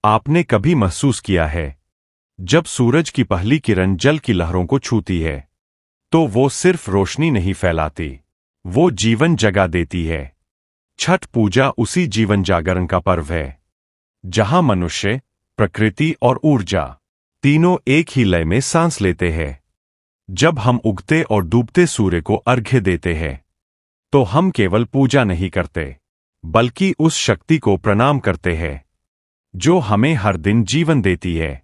आपने कभी महसूस किया है जब सूरज की पहली किरण जल की लहरों को छूती है तो वो सिर्फ रोशनी नहीं फैलाती, वो जीवन जगा देती है। छठ पूजा उसी जीवन जागरण का पर्व है जहां मनुष्य, प्रकृति और ऊर्जा तीनों एक ही लय में सांस लेते हैं। जब हम उगते और डूबते सूर्य को अर्घ्य देते हैं तो हम केवल पूजा नहीं करते बल्कि उस शक्ति को प्रणाम करते हैं जो हमें हर दिन जीवन देती है।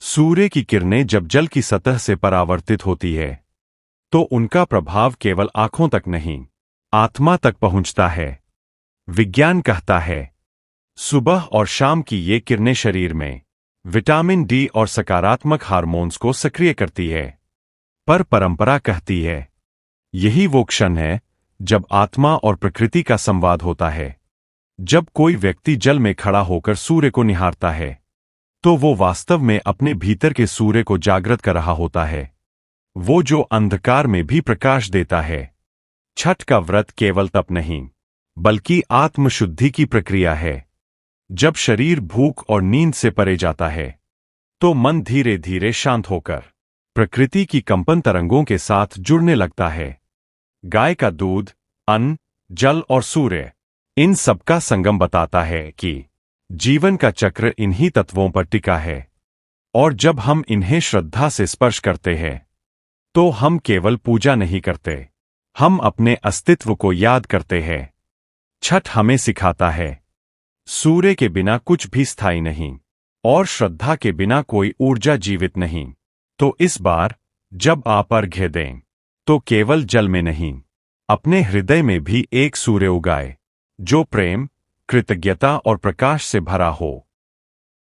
सूर्य की किरणें जब जल की सतह से परावर्तित होती है तो उनका प्रभाव केवल आंखों तक नहीं, आत्मा तक पहुंचता है। विज्ञान कहता है सुबह और शाम की ये किरणें शरीर में विटामिन डी और सकारात्मक हार्मोन्स को सक्रिय करती है। पर परंपरा कहती है यही वो क्षण है जब आत्मा और प्रकृति का संवाद होता है। जब कोई व्यक्ति जल में खड़ा होकर सूर्य को निहारता है तो वो वास्तव में अपने भीतर के सूर्य को जागृत कर रहा होता है, वो जो अंधकार में भी प्रकाश देता है। छठ का व्रत केवल तप नहीं बल्कि आत्मशुद्धि की प्रक्रिया है। जब शरीर भूख और नींद से परे जाता है तो मन धीरे धीरे शांत होकर प्रकृति की कंपन तरंगों के साथ जुड़ने लगता है। गाय का दूध, अन्न, जल और सूर्य, इन सबका संगम बताता है कि जीवन का चक्र इन्हीं तत्वों पर टिका है। और जब हम इन्हें श्रद्धा से स्पर्श करते हैं तो हम केवल पूजा नहीं करते, हम अपने अस्तित्व को याद करते हैं। छठ हमें सिखाता है सूर्य के बिना कुछ भी स्थायी नहीं और श्रद्धा के बिना कोई ऊर्जा जीवित नहीं। तो इस बार जब आप अर्घ्य दें तो केवल जल में नहीं, अपने हृदय में भी एक सूर्य उगाए जो प्रेम, कृतज्ञता और प्रकाश से भरा हो।